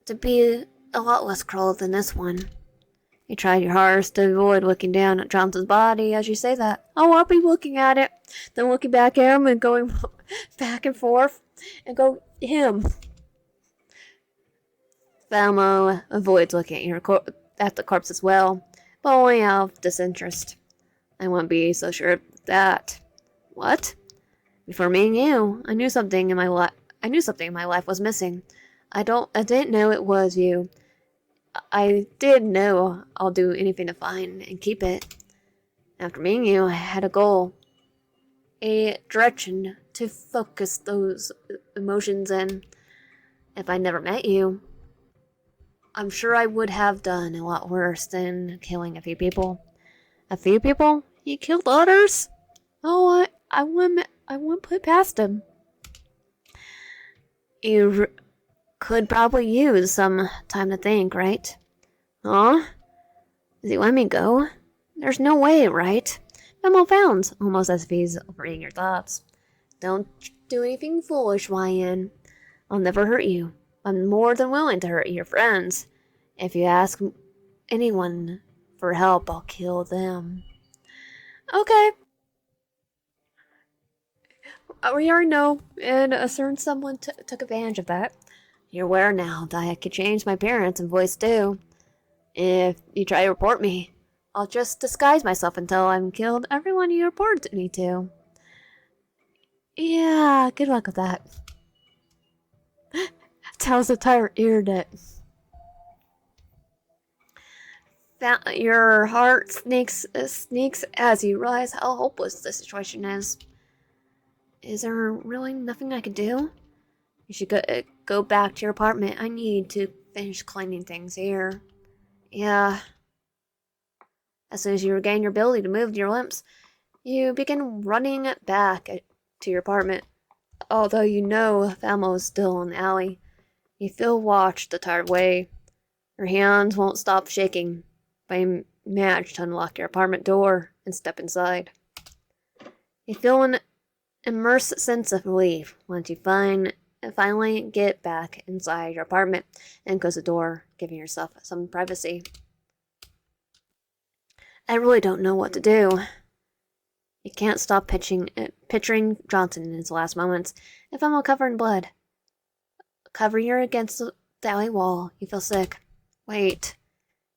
to be a lot less cruel than this one. You tried your hardest to avoid looking down at Johnson's body as you say that. Oh, I'll be looking at it, then looking back at him and going back and forth, and go, him. Thaumo avoids looking at the corpse as well, but only out of disinterest. I wouldn't be so sure of that. What? Before meeting you, I knew something in my life was missing. I didn't know it was you. I did know I'll do anything to find and keep it. After meeting you, I had a goal, a direction to focus those emotions in. If I never met you, I'm sure I would have done a lot worse than killing a few people. A few people? You killed others? Oh, I wouldn't put it past him. You could probably use some time to think, right? Huh? Does he let me go? There's no way, right? Memo found, almost as if he's reading your thoughts. Don't do anything foolish, YN. I'll never hurt you. I'm more than willing to hurt your friends. If you ask anyone for help, I'll kill them. Okay. We already know, and a certain someone took advantage of that. You're aware now that I could change my appearance and voice too. If you try to report me, I'll just disguise myself until I'm killed everyone you reported me to. Yeah, good luck with that. Tells the entire internet. Your heart sneaks as you realize how hopeless the situation is. Is there really nothing I could do? You should go back to your apartment. I need to finish cleaning things here. Yeah. As soon as you regain your ability to move your limbs, you begin running back to your apartment. Although you know Thaumo is still in the alley, you feel watched the tired way. Your hands won't stop shaking, but you manage to unlock your apartment door and step inside. You feel an immense sense of relief once you finally get back inside your apartment and close the door, giving yourself some privacy. I really don't know what to do. You can't stop picturing Johnson in his last moments. If I'm all covered in blood, covering her against the alley wall, you feel sick. Wait.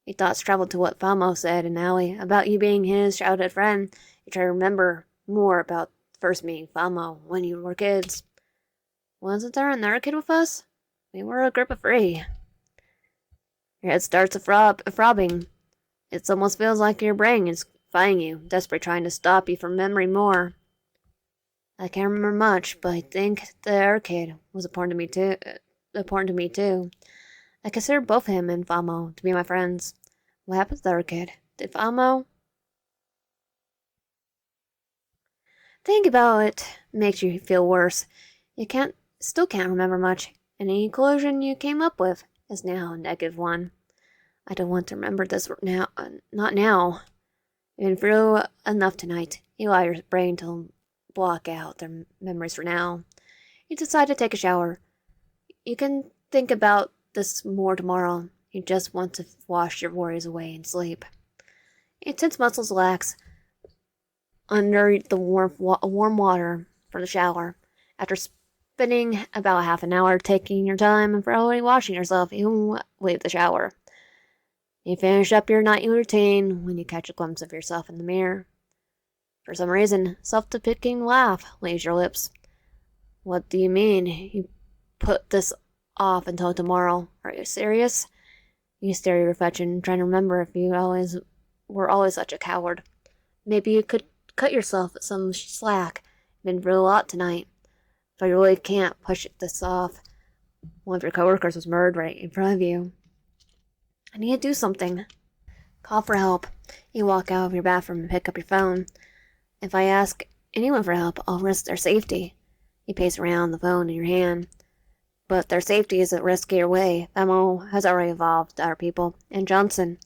Your thoughts traveled to what Thaumo said in the alley about you being his childhood friend. You try to remember more about first meeting Thaumo when you were kids. Wasn't there another kid with us? We were a group of 3. Your head starts throbbing. It almost feels like your brain is fighting you, desperately trying to stop you from remembering more. I can't remember much, but I think the other kid was important to me too. I consider both him and Thaumo to be my friends. What happened to the other kid? Did Thaumo? Think about it makes you feel worse. You still can't remember much. Any conclusion you came up with is now a negative one. I don't want to remember this now. Not now. You've been through enough tonight. You allow your brain to block out their memories for now. You decide to take a shower. You can think about this more tomorrow. You just want to wash your worries away and sleep. Your tense muscles relax under the warm water from the shower. After spending about half an hour taking your time and thoroughly washing yourself, you leave the shower. You finish up your nightly routine when you catch a glimpse of yourself in the mirror. For some reason, self-depicting laugh leaves your lips. What do you mean? You put this off until tomorrow. Are you serious? You stare at your reflection, trying to remember if you were always such a coward. Maybe you could cut yourself some slack. You've been through a lot tonight. But you really can't push this off. One of your coworkers was murdered right in front of you. I need to do something. Call for help. You walk out of your bathroom and pick up your phone. If I ask anyone for help, I'll risk their safety. You pace around the phone in your hand. But their safety is at risk either way. Thaumo has already evolved to other people. And Johnson,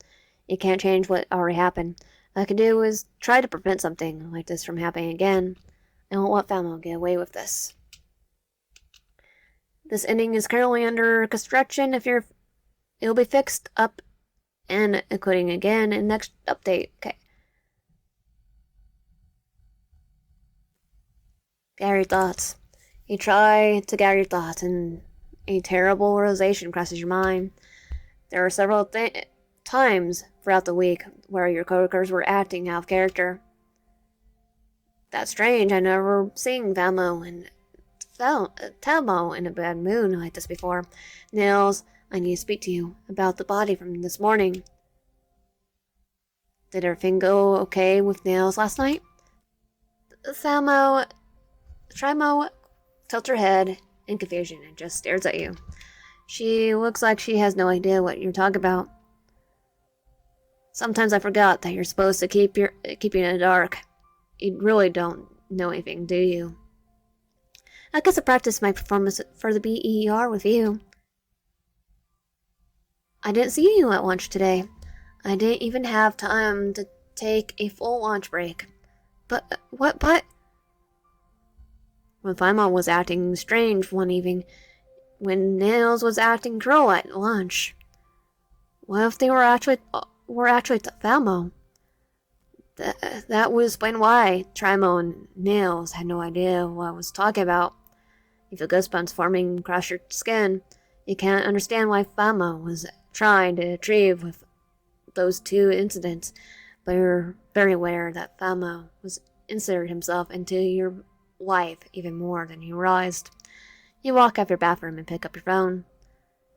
you can't change what already happened. All I can do is try to prevent something like this from happening again. I won't let Thaumo get away with this. This ending is currently under construction. It'll be fixed up and including again in next update. Okay. Gather your thoughts. You try to gather your thoughts and a terrible realization crosses your mind. There are several times throughout the week where your coworkers were acting out of character. That's strange. I never seen Thaumo in a bad mood like this before. Nails, I need to speak to you about the body from this morning. Did everything go okay with Nails last night? Thaumo tilts her head in confusion and just stares at you. She looks like she has no idea what you're talking about. Sometimes I forgot that you're supposed to keep you in the dark. You really don't know anything, do you? I guess I practiced my performance for the BER with you. I didn't see you at lunch today. I didn't even have time to take a full lunch break. But, what? When Thaumo was acting strange one evening, when Nails was acting cruel at lunch. What if they were actually were actually Thaumo. That would explain why Trimo and Nails had no idea what I was talking about. If the ghost bones forming across your skin, you can't understand why Thaumo was trying to achieve with those two incidents, but you're very aware that Thaumo was inserted himself into your life even more than you realized. You walk out of your bathroom and pick up your phone.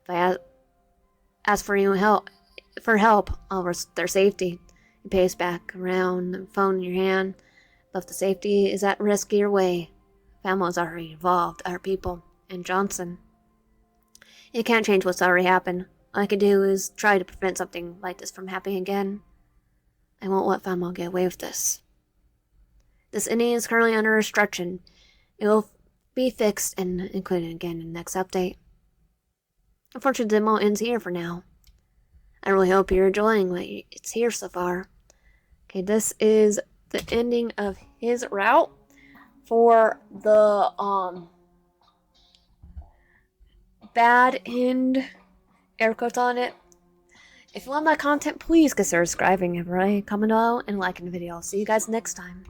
If I ask for help over their safety, you pace back around, the phone in your hand. But if the safety is at risk either way, Thaumo's already involved other people, and Johnson. You can't change what's already happened. All I can do is try to prevent something like this from happening again. I won't let Thaumo get away with this. This Indian is currently under instruction. It will be fixed and included again in the next update. Unfortunately, the demo ends here for now. I really hope you're enjoying what it's here so far. Okay, this is the ending of his route for the bad end, air quotes on it. If you love my content, please consider subscribing, right? Comment below and liking the video. I'll see you guys next time.